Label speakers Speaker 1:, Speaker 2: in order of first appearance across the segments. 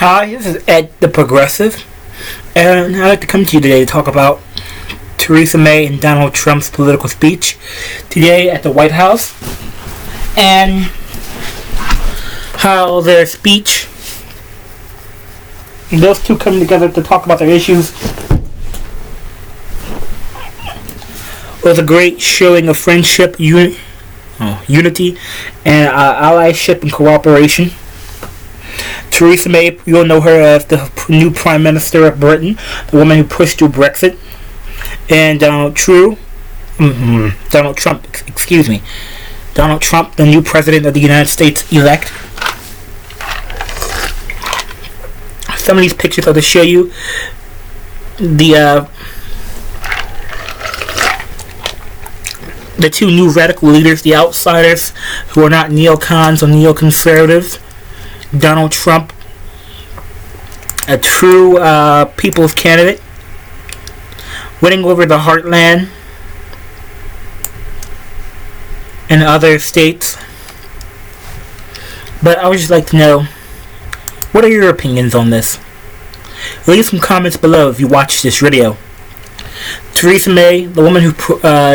Speaker 1: Hi, this is Ed the Progressive, and I'd like to come to you today to talk about Theresa May and Donald Trump's political speech today at the White House, and how their speech, those two coming together to talk about their issues, was a great showing of friendship, unity, and allyship and cooperation. Theresa May, you'll know her as the new Prime Minister of Britain, the woman who pushed through Brexit, and Donald Trump, the new President of the United States elect. Some of these pictures are to show you the two new radical leaders, the outsiders, who are not neocons or neoconservatives. Donald Trump, a true people's candidate, winning over the heartland and other states. But I would just like to know, what are your opinions on this? Leave some comments below if you watch this video. Theresa May, the woman who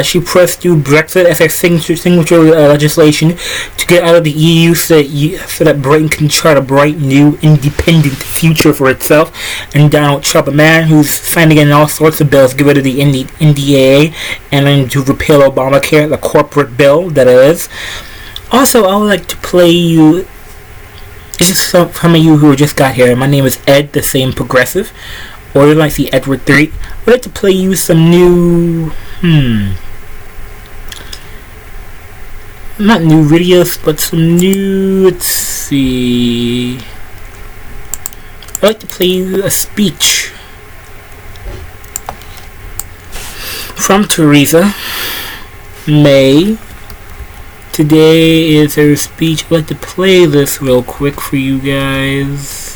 Speaker 1: she pressed through Brexit as her signature legislation to get out of the EU so that Britain can chart a bright, new, independent future for itself. And Donald Trump, a man who's signing in all sorts of bills to get rid of the NDAA and then to repeal Obamacare, the corporate bill that it is. Also, I would like to play you. This is some of you who just got here. My name is Ed, the same Progressive. Or you might see Edward Thrweatt. I'd like to play you some new, not new videos, but some new, let's see. I'd like to play you a speech from Theresa May. Today is her speech. I'd like to play this real quick for you guys.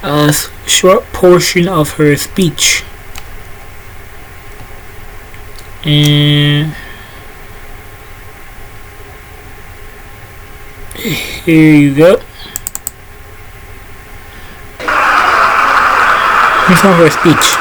Speaker 1: A short portion of her speech, and here you go. Here's some of her speech.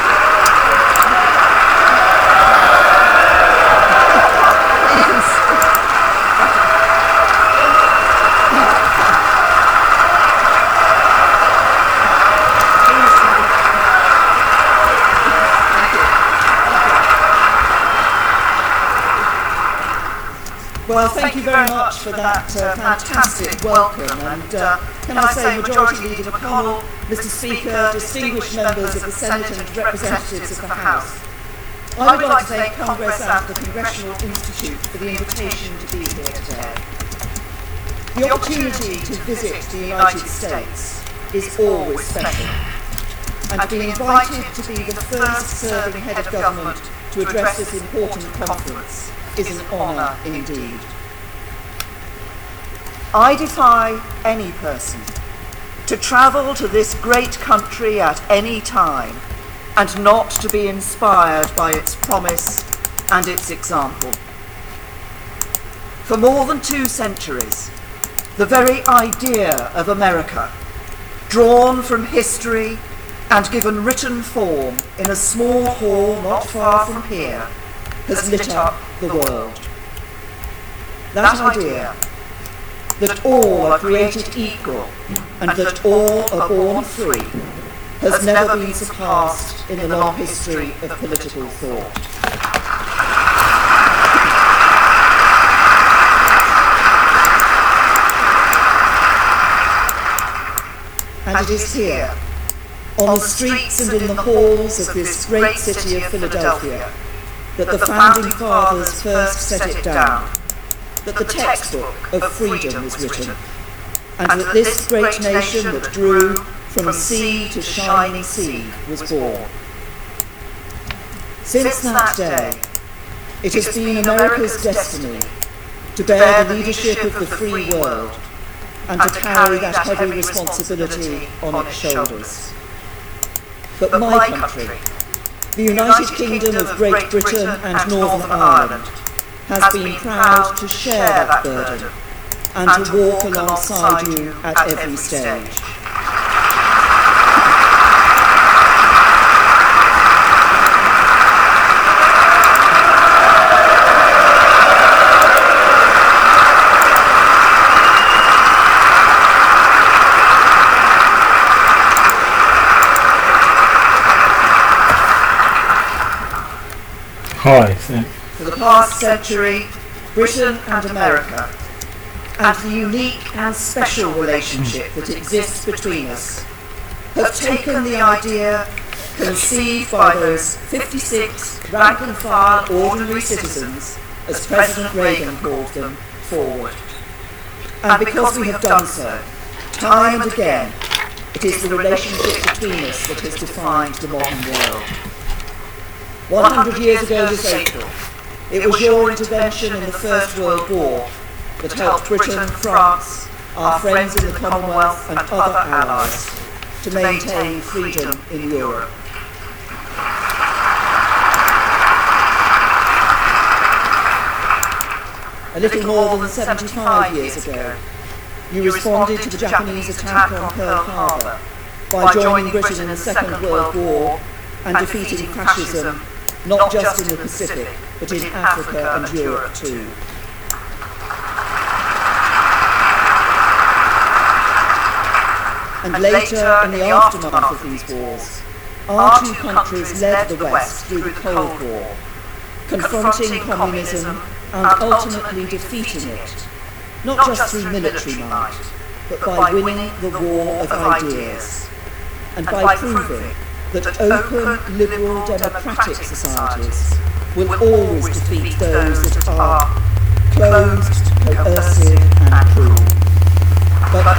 Speaker 2: Well, thank you very much for that fantastic welcome, and can I say, Majority Leader McConnell, Mr. Speaker, distinguished members of the Senate and representatives of the House. I would like to thank Congress and the Congressional Institute for the invitation to be here today. The opportunity to visit the United States is always special, and to be invited to be the first serving head of government to address this important conference is an honour indeed. I defy any person to travel to this great country at any time and not to be inspired by its promise and its example. For more than 2 centuries, the very idea of America, drawn from history and given written form in a small hall not far from here, has lit up the world. That idea, that all are created equal and that all are born free, has never been surpassed in the long history of political thought. And it is here, on the streets and in the halls of this great city of Philadelphia, that the Founding Fathers first set it down, that the textbook of freedom was written, and that this great nation that drew from sea to shining sea was born. Since that day, it has been America's destiny to bear the leadership of the free world and to carry that heavy responsibility on its shoulders. But my country, the United Kingdom of Great Britain and Northern Ireland, has been proud to share that burden and to walk alongside you at every stage.
Speaker 1: Hi.
Speaker 2: For the past century, Britain and America, and the unique and special relationship that exists between us, have taken the idea conceived by those 56 rank-and-file ordinary citizens, as President Reagan called them, forward. And because we have done so, time and again, it is the relationship between us that has defined the modern world. 100 years ago this April, it was your intervention in the First World War that helped Britain, France, our friends in the Commonwealth and other allies to maintain freedom in Europe. A little more than 75 years ago, you responded to the Japanese attack on Pearl Harbor by joining Britain in the Second World War and defeating fascism not just in the Pacific, but in Africa and Europe too. And later, in the aftermath of these wars, our two countries led the West through the Cold War, confronting communism and ultimately defeating it, not just through military might, but by winning the war of ideas, and by proving that open, liberal, democratic societies will always defeat those that are closed, coercive and cruel. But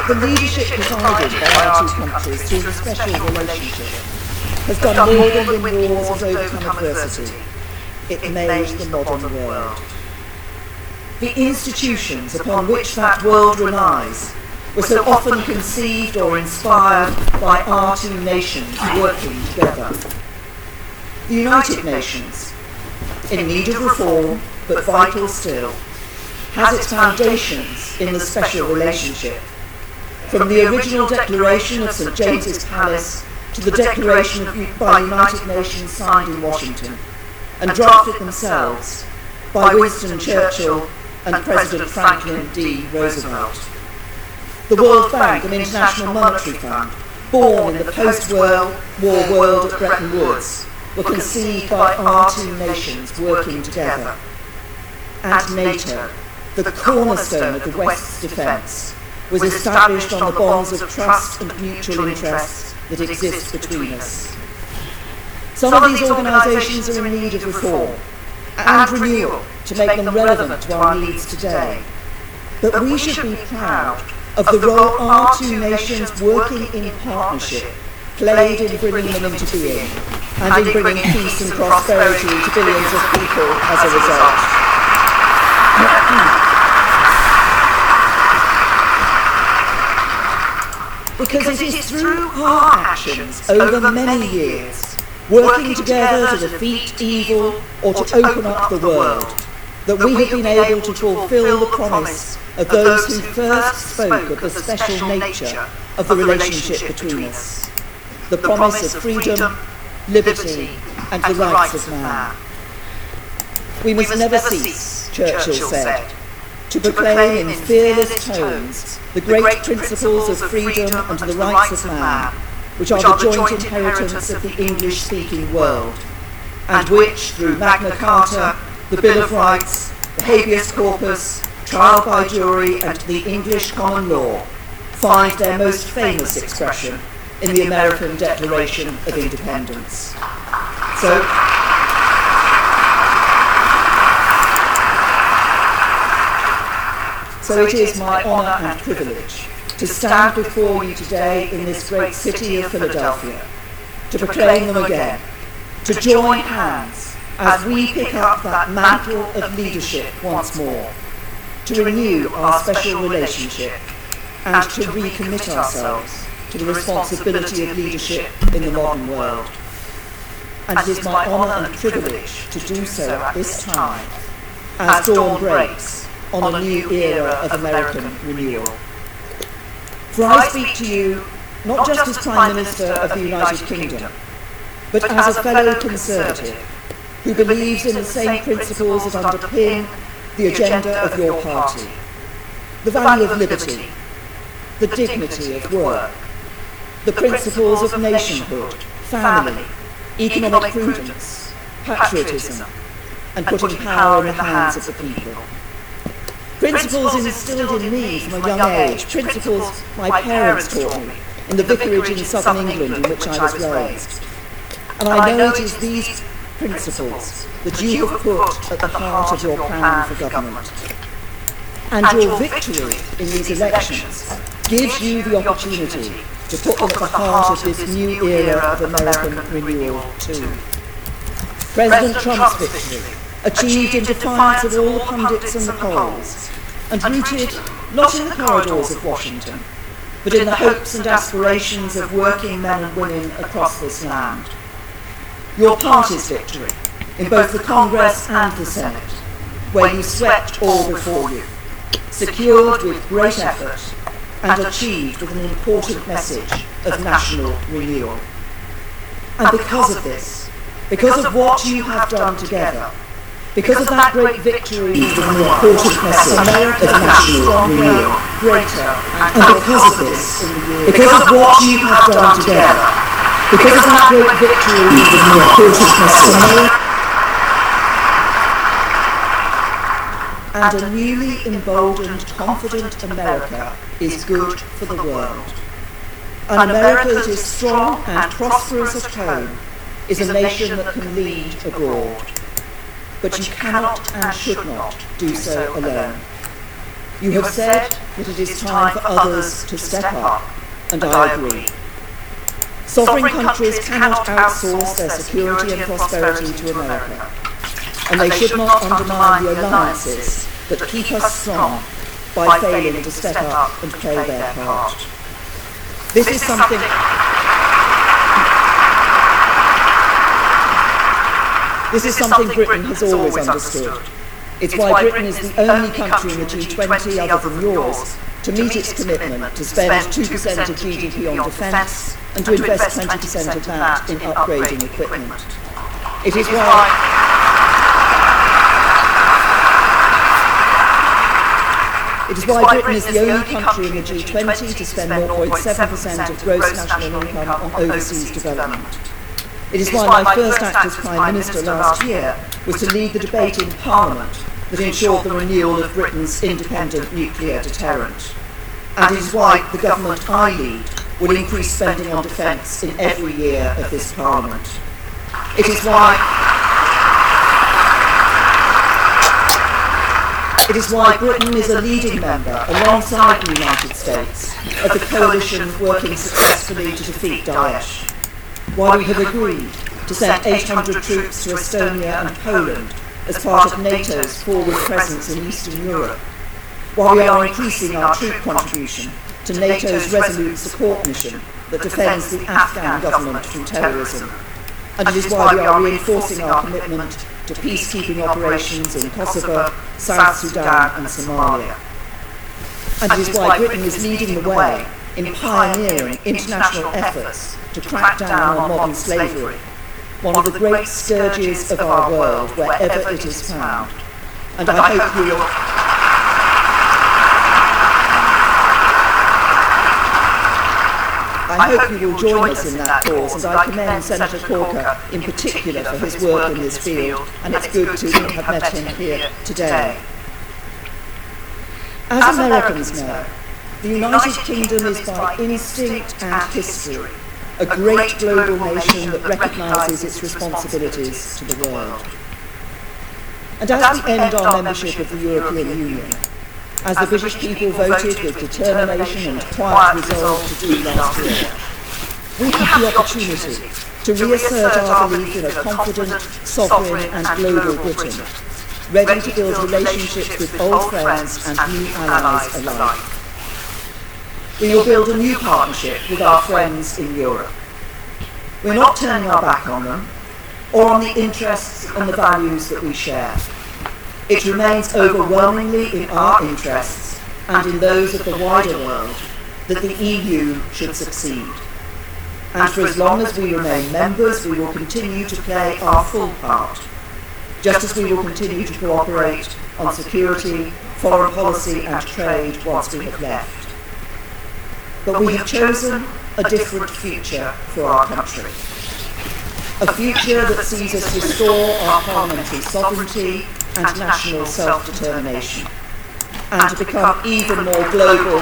Speaker 2: the leadership provided by our two countries through the special relationship has done more than win wars and overcome adversity. It made the modern world. The institutions upon which that world relies were so often conceived or inspired by our two nations working together. The United Nations, in need of reform but vital still, has its foundations in the special relationship. From the original declaration of St. James's Palace to the declaration by the United Nations signed in Washington and drafted themselves by Winston Churchill and President Franklin D. Roosevelt. The World Bank and International Monetary Fund, born in the post-war world at Bretton Woods, were conceived by our two nations working together. And NATO, the cornerstone of the West's defence, was established on the bonds of trust and mutual interest that exist between us. Some of these organisations are in need of reform and renewal to make them relevant to our needs today. But we should be proud of the role our two nations working in partnership played in bringing them into being and in bringing peace and prosperity to billions of people as a result. Because it is through our actions over many years, working together to defeat evil or to open up the world, that we have been able to fulfil the promise of those who first spoke of the special nature of the relationship between us. The promise of freedom, liberty, and the rights of man. We must never cease, Churchill said, to proclaim in fearless tones the great principles of freedom and the rights of man, which are the joint inheritance of the English-speaking world, and which, through Magna Carta, the Bill of Rights, the habeas corpus, trial by jury, and the English common law, find their most famous expression in the American Declaration of Independence. So it is my honour and privilege to stand before you today in this great city of Philadelphia, to proclaim them again, to join hands as we pick up that mantle of leadership once more, to renew our special relationship and to recommit ourselves to the responsibility of leadership in the modern world. and it is my honour and privilege to do so at this time, as dawn breaks on a new era of American renewal. For I speak to you not just as Prime Minister of the United Kingdom, but as a fellow Conservative who believes in the same principles that underpin the agenda of your party: the value of liberty, the dignity of work, the principles of nationhood, family, economic prudence, patriotism, and putting power in the hands of the people. Principles instilled in me from a young age, principles my parents taught me in the vicarage in southern England in which I was raised. And I know it is these principles that you have put at the heart of your plan for government. And your victory in these elections gives you the opportunity to put them at the heart of this new era of American renewal too. President Trump's victory, achieved in defiance of all the pundits and the polls, and rooted not in the corridors of Washington, but in the hopes and aspirations of working men and women across this land. Your party's victory, in both the Congress and the Senate, where you swept all before you, secured with great effort, and achieved with an important message of national renewal. And because of this, because of what you have done together, because of that great victory with an important message of national renewal, greater, and because of this, because of what you have done together, because of that great victory with an important message, and a newly emboldened, confident America is good for the world. An America that is strong and prosperous at home is a nation that can lead abroad. But you cannot and should not do so alone. You have said that it is time for others to step up, and I agree. Sovereign countries cannot outsource their security and prosperity to America, and they should not undermine the alliances that keep us strong by failing to step up and play their part. This is something Britain has always understood. It's why Britain is the only country in the G20 other than yours to meet its commitment to spend 2% of GDP on defence and to invest 20% of that in upgrading equipment. It is why Britain is the only country in the G20 to spend 0.7% of gross national income on overseas development. It is why my first act as Prime Minister last year was to lead the debate in Parliament that ensured the renewal of Britain's independent nuclear deterrent. And it is why the government I lead will increase spending on defence in every year of this Parliament. It is why Britain is a leading member, alongside the United States, of the coalition working successfully to defeat Daesh. Why we have agreed to send 800 troops to Estonia and Poland as part of NATO's forward presence in Eastern Europe. Why we are increasing our troop contribution to NATO's resolute support mission that defends the Afghan government from terrorism. And it is why we are reinforcing our commitment to peacekeeping operations in Kosovo, South Sudan and Somalia. And it is why Britain is leading the way in pioneering international efforts to crack down on modern slavery, one of the great scourges of our world wherever it is found. And I hope you will join us in that cause, and I commend Senator Corker in particular for his work in this field, and it's good to have met him here today. As Americans know, the United Kingdom is by instinct and history a great global nation that recognises its responsibilities to the world. And as we end our membership of the European Union, as the British people voted with determination and quiet resolve to do last year, we have the opportunity to reassert our belief in a confident, sovereign and global Britain, ready to build relationships with old friends and new allies alike. We will build a new partnership with our friends in Europe. We're not turning our back on them. or on the interests and the values that we share. It remains overwhelmingly in our interests and in those of the wider world that the EU should succeed. And for as long as we remain members, we will continue to play our full part, just as we will continue to cooperate on security, foreign policy and trade once we have left. But we have chosen a different future for our country. A future that sees us restore our parliamentary sovereignty and national self-determination, and to become even more global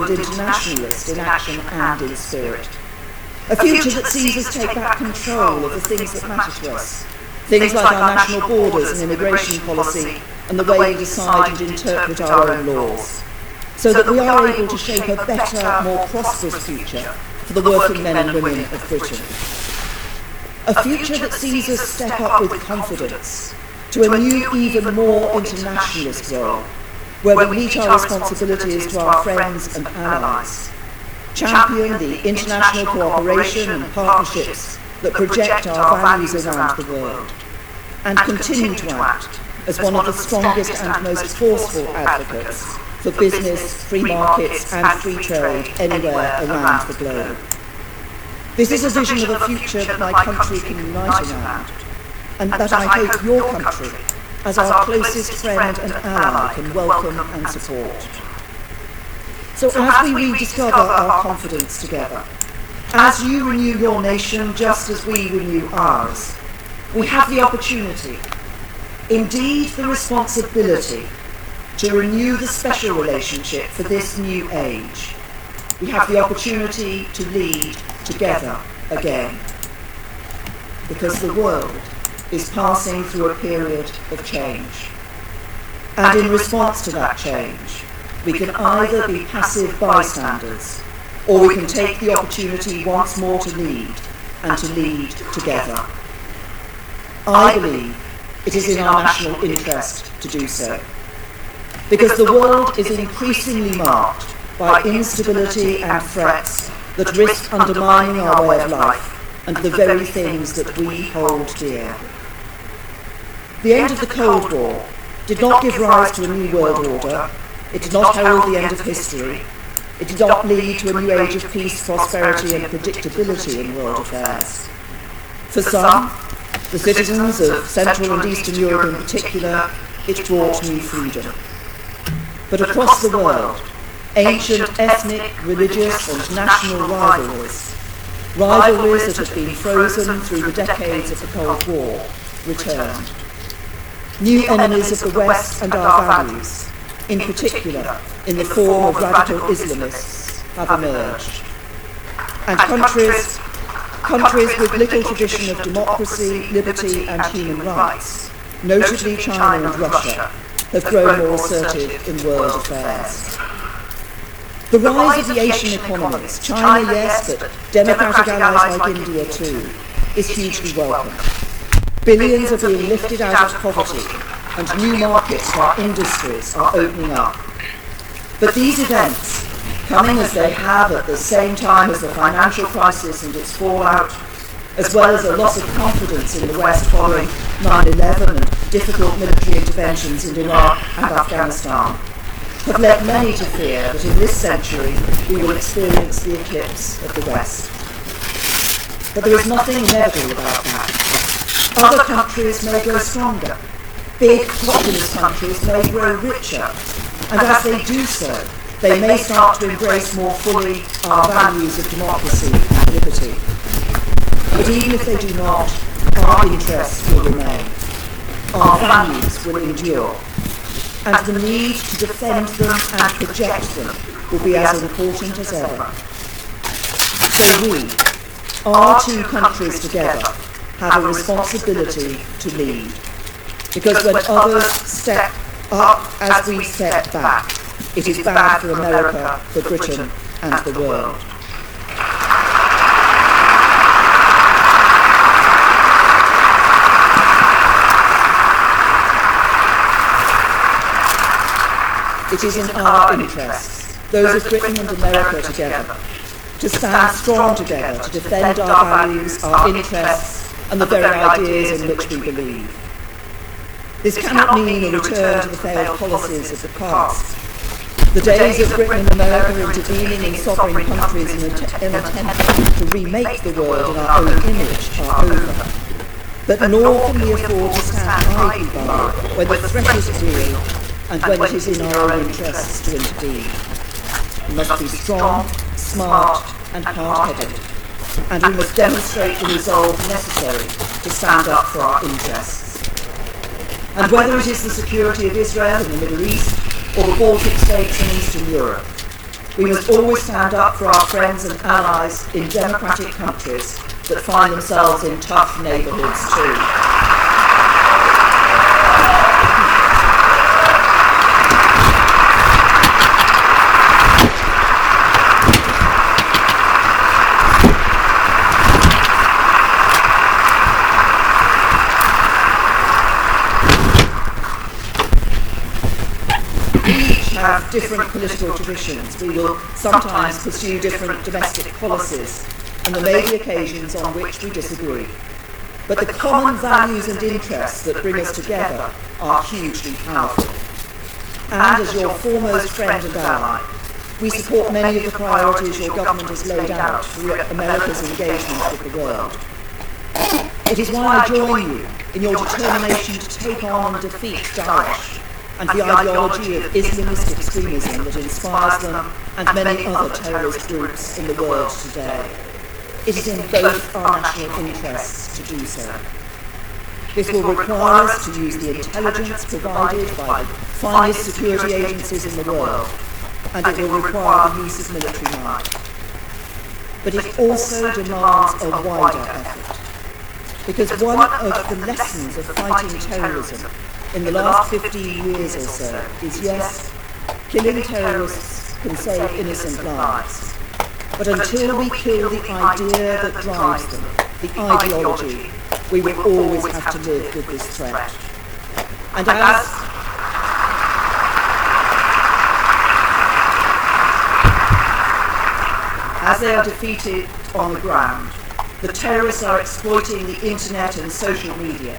Speaker 2: and internationalist in action and in spirit. A future that sees us take back control of the things that matter to us, things like our national borders and immigration policy and the way we decide and interpret our own laws, so that we are able to shape a better, more prosperous future for the working men and women of Britain. A future that sees us step up with confidence to a new, even more internationalist role, where we meet our responsibilities to our friends and allies, champion the international cooperation and partnerships that project our values around the world, and continue to act as one of the strongest and most forceful advocates for business, free markets and free trade anywhere around the globe. This is a vision of a future that my country can unite around, and that I hope your country, as our closest friend and ally, can welcome and support. So as we rediscover our confidence together, as you renew your nation just as we renew ours, we have the opportunity, indeed the responsibility, to renew the special relationship for this new age. We have the opportunity to lead together again, because the world is passing through a period of change. And in response to that change, we can either be passive bystanders, or we can take the opportunity once more to lead, and to lead together. I believe it is in our national interest to do so, because the world is increasingly marked by instability and threats that risk undermining our way of life and the very things that we hold dear. The end of the Cold War did not give rise to a new world order. It did not herald the end of history. It did not lead to a new age of peace, prosperity and predictability in world affairs. For some, the citizens of Central and Eastern Europe in particular, it brought new freedom. But across the world, ancient ethnic, religious and national rivalries that had been frozen through the decades of the Cold War, returned. New enemies of the West and our values, in particular in the form of radical Islamists, have emerged. And countries with little tradition of democracy, liberty and human rights, notably China and Russia, have grown more assertive in world affairs. The rise of the Asian economies, China yes, but democratic allies like India too, is hugely welcome. Billions are being lifted out of poverty, and new markets for our industries are opening up. But these events, coming as they have at the same time as the financial crisis and its fallout, as well as a loss of confidence in the West following 9/11 and difficult military interventions in Iraq and Afghanistan, have led many to fear that in this century we will experience the eclipse of the West. But there is nothing inevitable about that. Other countries may grow stronger. Big, populous countries may grow richer. And as they do so, they may start to embrace more fully our values of democracy and liberty. But even if they do not, our interests will remain. Our values will endure. And the need to defend them and project them will be as important as ever. So we, our two countries together, have a responsibility to lead. Because when others step up as we step back, it is bad for America, for Britain and the world. it is in our interests, those of Britain and America together, to stand strong together to defend our values, our interests, and the very ideas in which we believe. This cannot mean a return to the failed policies of the past. The days of Britain and America intervening in sovereign countries in an attempt to remake the world in our own image are over. But nor can we afford to stand idly by when the threat is real and when it is in our own interests to intervene. We must be strong, smart and hard-headed, and we must demonstrate the resolve necessary to stand up for our interests. And whether it is the security of Israel in the Middle East or the Baltic states in Eastern Europe, we must always stand up for our friends and allies in democratic countries that find themselves in tough neighbourhoods too. Have different political traditions. We will sometimes pursue different domestic policies, and there may be occasions on which we disagree. But the common values and interests that bring us together are hugely powerful. And as your foremost friend and ally, we support many of the priorities your government has laid out for America's engagement with the world. It is why I join you in your determination to take on and defeat Daesh and the ideology of Islamist extremism that inspires them and many other terrorist groups in the world today. It is in both our national interests to do so. This will require us to use the intelligence provided by the finest security agencies in the world, and it will require the use of military might. But it also demands a wider effort, because one of the lessons of fighting terrorism in the last 15 years or so is, yes, killing terrorists can save innocent lives. But until we kill the idea that drives them, the ideology, we will always have to live with this threat. And as they are defeated on the ground, the terrorists are exploiting the internet and social media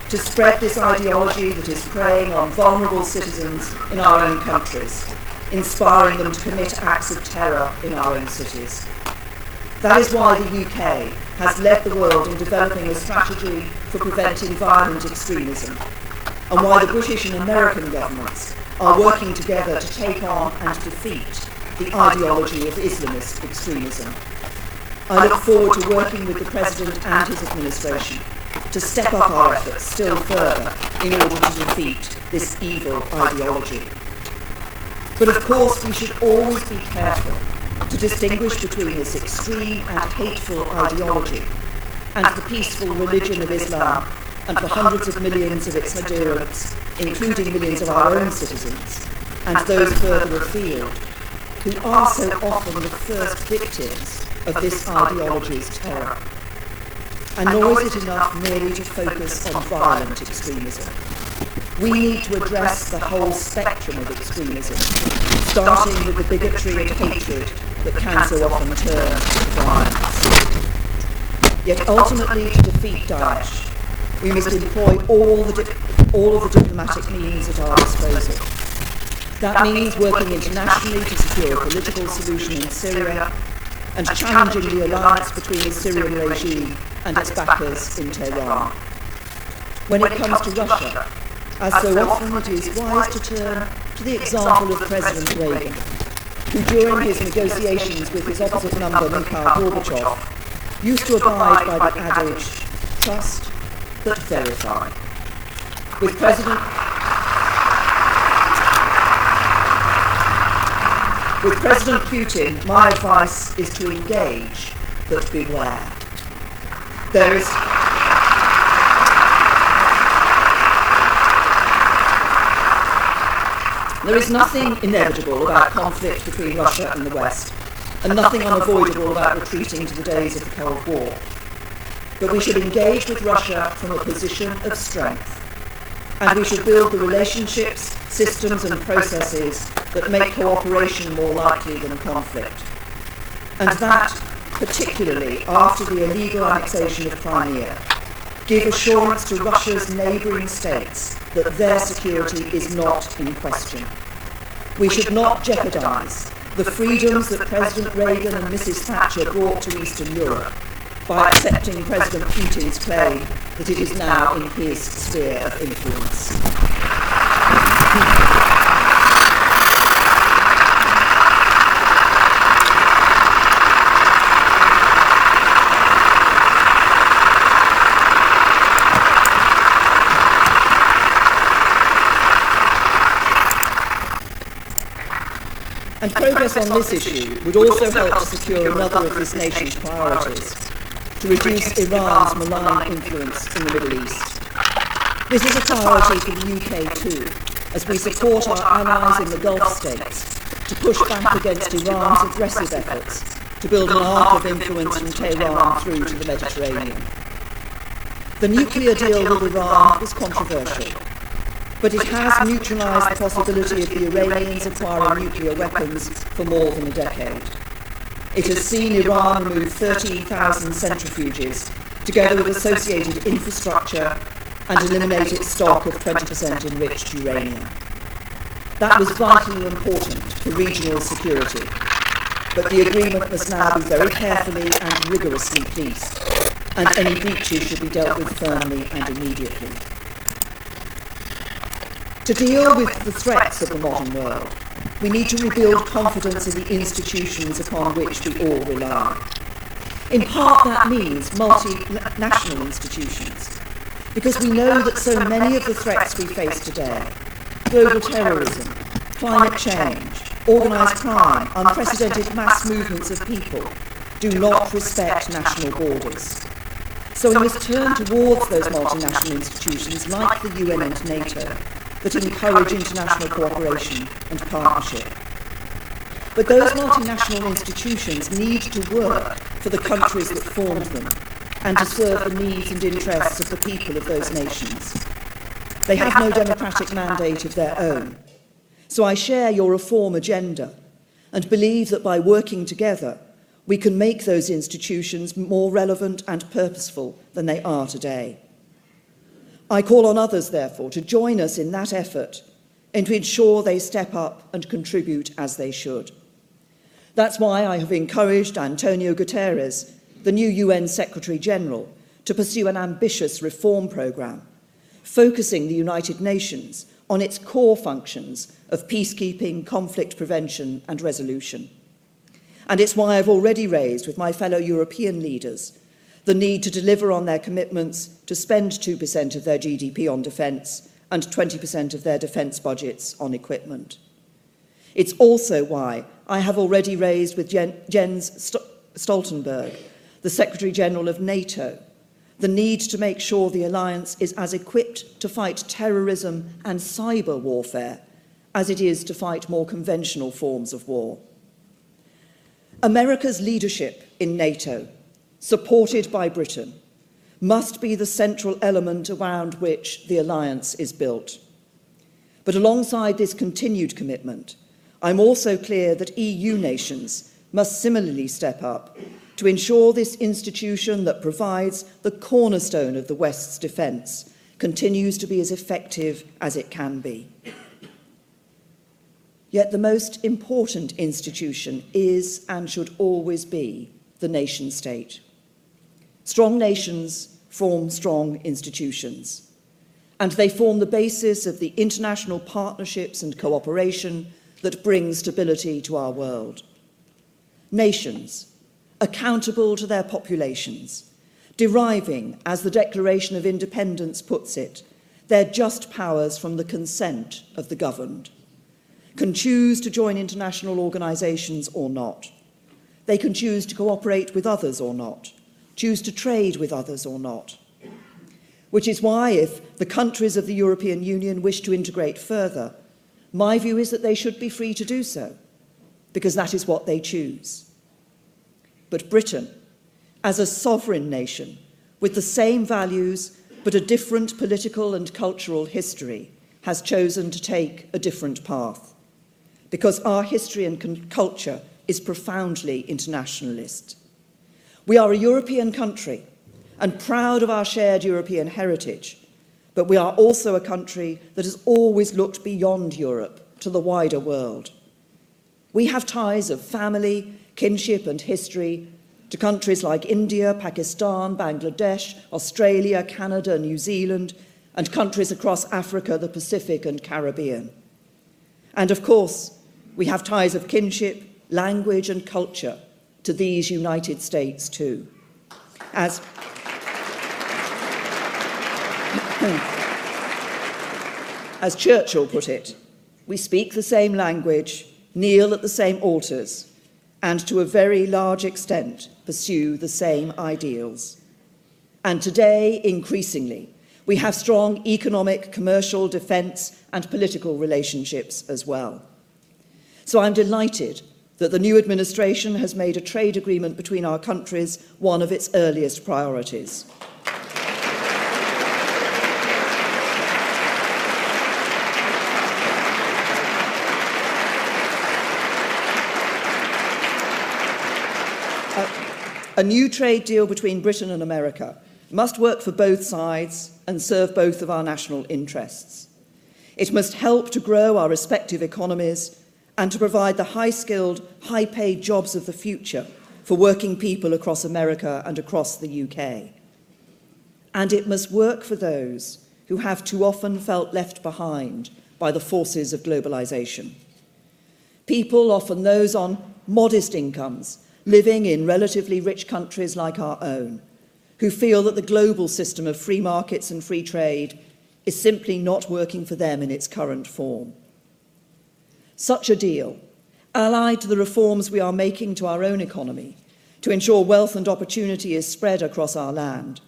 Speaker 2: to spread this ideology that is preying on vulnerable citizens in our own countries, inspiring them to commit acts of terror in our own cities. That is why the UK has led the world in developing a strategy for preventing violent extremism, and why the British and American governments are working together to take on and defeat the ideology of Islamist extremism. I look forward to working with the President and his administration to step up our efforts still further in order to defeat this evil ideology. But of course we should always be careful to distinguish between this extreme and hateful ideology and the peaceful religion of Islam and the hundreds of millions of its adherents, including millions of our own citizens, and those further afield, who are so often the first victims of this ideology's terror. And nor is it enough merely to focus on violent extremism. We need to address the whole spectrum of extremism, starting with the bigotry and hatred that can so often turn to violence. Yet ultimately, to defeat Daesh, we must employ all of the diplomatic means at our disposal. That means working internationally to secure a political solution in Syria and challenging the alliance between the Syrian regime and its backers in Tehran. When it comes to Russia, as so often it is wise to turn to the example of President Reagan, who during his negotiations with his opposite number Mikhail Gorbachev used to abide by the adage, trust but verify. With President Putin, my advice is to engage, but beware. There is nothing inevitable about conflict between Russia and the West, and nothing unavoidable about retreating to the days of the Cold War. But we should engage with Russia from a position of strength, and we should build the relationships, systems and processes that make cooperation more likely than conflict. And that, particularly after the illegal annexation of Crimea, give assurance to Russia's neighbouring states that their security is not in question. We should not jeopardise the freedoms that President Reagan and Mrs. Thatcher brought to Eastern Europe by accepting President Putin's claim that it is now in his sphere of influence. And progress on this issue would also help to secure another of this nation's priorities, to reduce Iran's malign influence in the Middle East. This is a priority for the UK too, as we support our allies in the Gulf states to push back against Iran's aggressive efforts to build an arc of influence from Tehran through to the Mediterranean. The nuclear deal with Iran is controversial, but it has neutralised the possibility of the Iranians acquiring nuclear weapons for more than a decade. It has seen Iran remove 13,000 centrifuges, together with associated infrastructure, and eliminate its stock of 20% enriched uranium. That was vitally important for regional security, but the agreement must now be very carefully and rigorously policed, and any breaches should be dealt with firmly and immediately. To deal with the threats of the modern world, we need to rebuild confidence in the institutions upon which we all rely. In part, that means multinational institutions, because we know that so many of the threats we face today, global terrorism, climate change, organised crime, unprecedented mass movements of people, do not respect national borders. So we must turn towards those multinational institutions like the UN and NATO, that encourage international cooperation and partnership. But those multinational institutions need to work for the countries that formed them and to serve the needs and interests of the people of those nations. They have no democratic mandate of their own. So I share your reform agenda and believe that by working together, we can make those institutions more relevant and purposeful than they are today. I call on others, therefore, to join us in that effort and to ensure they step up and contribute as they should. That's why I have encouraged Antonio Guterres, the new UN Secretary-General, to pursue an ambitious reform programme, focusing the United Nations on its core functions of peacekeeping, conflict prevention and resolution. And it's why I've already raised with my fellow European leaders the need to deliver on their commitments to spend 2% of their GDP on defence and 20% of their defence budgets on equipment. It's also why I have already raised with Jens Stoltenberg, the Secretary-General of NATO, the need to make sure the alliance is as equipped to fight terrorism and cyber warfare as it is to fight more conventional forms of war. America's leadership in NATO, supported by Britain, must be the central element around which the alliance is built. But alongside this continued commitment, I'm also clear that EU nations must similarly step up to ensure this institution that provides the cornerstone of the West's defence continues to be as effective as it can be. Yet the most important institution is and should always be the nation-state. Strong nations form strong institutions, and they form the basis of the international partnerships and cooperation that bring stability to our world. Nations, accountable to their populations, deriving, as the Declaration of Independence puts it, their just powers from the consent of the governed, can choose to join international organisations or not. They can choose to cooperate with others or not, choose to trade with others or not. Which is why, if the countries of the European Union wish to integrate further, my view is that they should be free to do so, because that is what they choose. But Britain, as a sovereign nation with the same values but a different political and cultural history, has chosen to take a different path, because our history and culture is profoundly internationalist. We are a European country and proud of our shared European heritage, but we are also a country that has always looked beyond Europe to the wider world. We have ties of family, kinship and history to countries like India, Pakistan, Bangladesh, Australia, Canada, New Zealand, and countries across Africa, the Pacific and Caribbean. And of course, we have ties of kinship, language and culture to these United States too. As Churchill put it, we speak the same language, kneel at the same altars, and to a very large extent pursue the same ideals. And today, increasingly, we have strong economic, commercial, defence and political relationships as well. So I'm delighted that the new administration has made a trade agreement between our countries one of its earliest priorities. A new trade deal between Britain and America must work for both sides and serve both of our national interests. It must help to grow our respective economies and to provide the high-skilled, high-paid jobs of the future for working people across America and across the UK. And it must work for those who have too often felt left behind by the forces of globalisation. People, often those on modest incomes, living in relatively rich countries like our own, who feel that the global system of free markets and free trade is simply not working for them in its current form. Such a deal, allied to the reforms we are making to our own economy to ensure wealth and opportunity is spread across our land,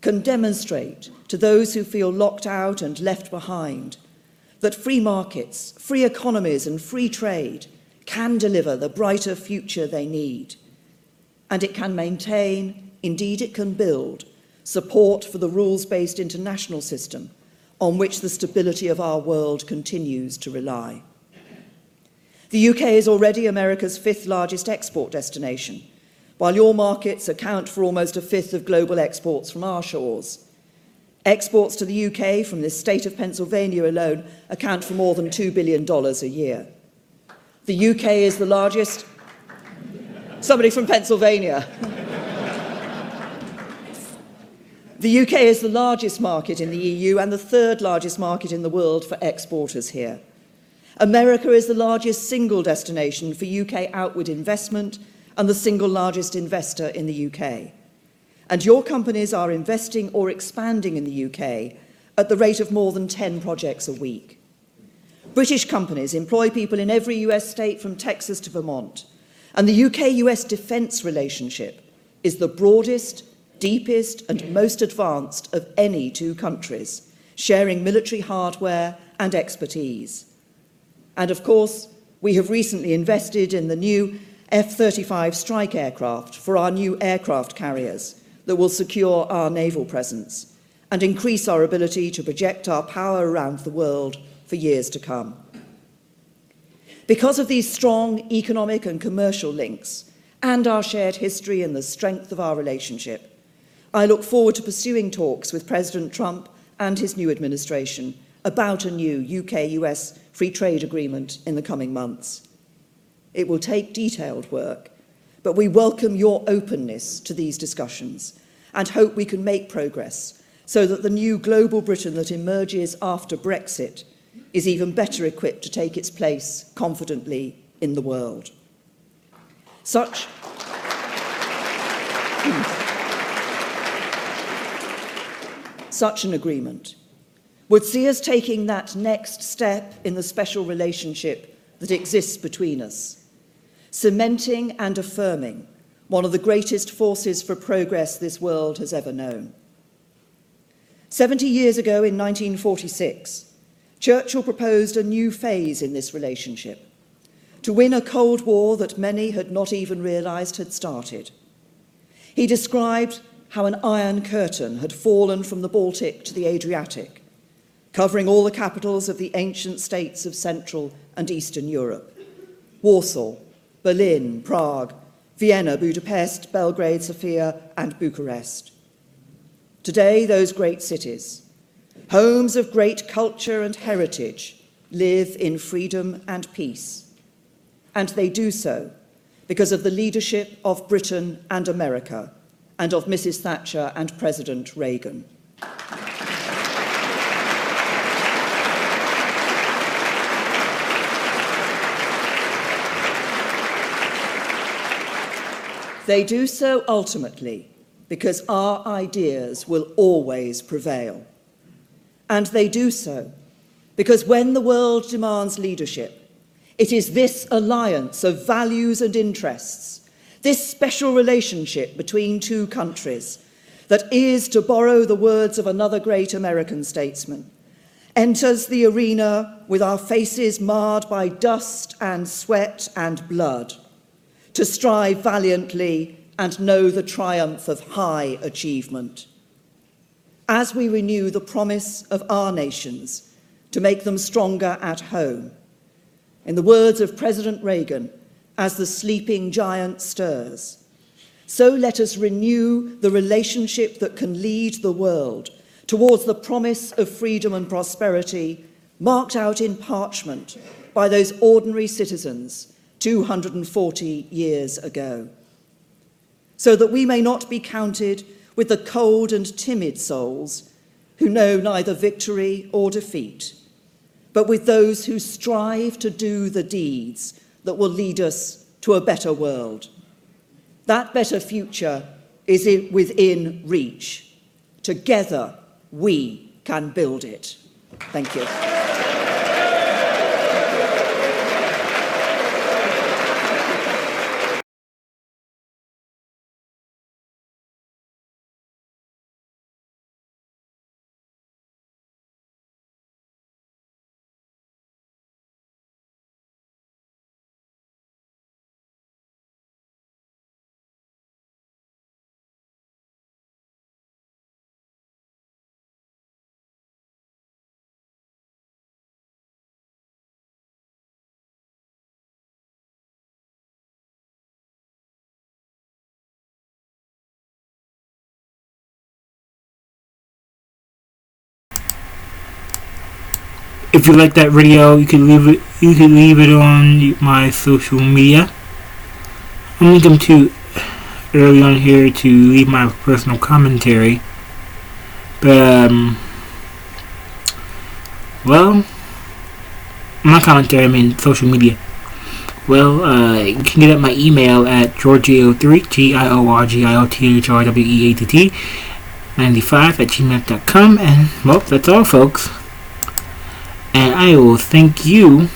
Speaker 2: can demonstrate to those who feel locked out and left behind that free markets, free economies and free trade can deliver the brighter future they need. And it can maintain, indeed it can build, support for the rules-based international system on which the stability of our world continues to rely. The UK is already America's fifth largest export destination, while your markets account for almost a fifth of global exports from our shores. Exports to the UK from this state of Pennsylvania alone account for more than $2 billion a year. The UK is the largest... Somebody from Pennsylvania. The UK is the largest market in the EU and the third largest market in the world for exporters here. America is the largest single destination for UK outward investment and the single largest investor in the UK. And your companies are investing or expanding in the UK at the rate of more than 10 projects a week. British companies employ people in every US state from Texas to Vermont, and the UK-US defence relationship is the broadest, deepest and most advanced of any two countries, sharing military hardware and expertise. And of course, we have recently invested in the new F-35 strike aircraft for our new aircraft carriers that will secure our naval presence and increase our ability to project our power around the world for years to come. Because of these strong economic and commercial links and our shared history and the strength of our relationship, I look forward to pursuing talks with President Trump and his new administration about a new UK-US free trade agreement in the coming months. It will take detailed work, but we welcome your openness to these discussions and hope we can make progress so that the new global Britain that emerges after Brexit is even better equipped to take its place confidently in the world. Such an agreement would see us taking that next step in the special relationship that exists between us, cementing and affirming one of the greatest forces for progress this world has ever known. 70 years ago, in 1946, Churchill proposed a new phase in this relationship, to win a Cold War that many had not even realised had started. He described how an iron curtain had fallen from the Baltic to the Adriatic, covering all the capitals of the ancient states of Central and Eastern Europe: Warsaw, Berlin, Prague, Vienna, Budapest, Belgrade, Sofia, and Bucharest. Today, those great cities, homes of great culture and heritage, live in freedom and peace. And they do so because of the leadership of Britain and America, and of Mrs. Thatcher and President Reagan. They do so ultimately because our ideas will always prevail. And they do so because when the world demands leadership, it is this alliance of values and interests, this special relationship between two countries, that is, to borrow the words of another great American statesman, enters the arena with our faces marred by dust and sweat and blood, to strive valiantly and know the triumph of high achievement. As we renew the promise of our nations to make them stronger at home, in the words of President Reagan, as the sleeping giant stirs, so let us renew the relationship that can lead the world towards the promise of freedom and prosperity marked out in parchment by those ordinary citizens 240 years ago, so that we may not be counted with the cold and timid souls who know neither victory or defeat, but with those who strive to do the deeds that will lead us to a better world. That better future is within reach. Together, we can build it. Thank you.
Speaker 1: If you like that video, you can leave it. You can leave it on my social media. I'm linking to early on here to leave my personal commentary. But well, not commentary. I mean social media. Well, you can get at my email at georgio3 GIORGIOTHRWEATT 95 @gmail.com. And well, that's all, folks. And I will thank you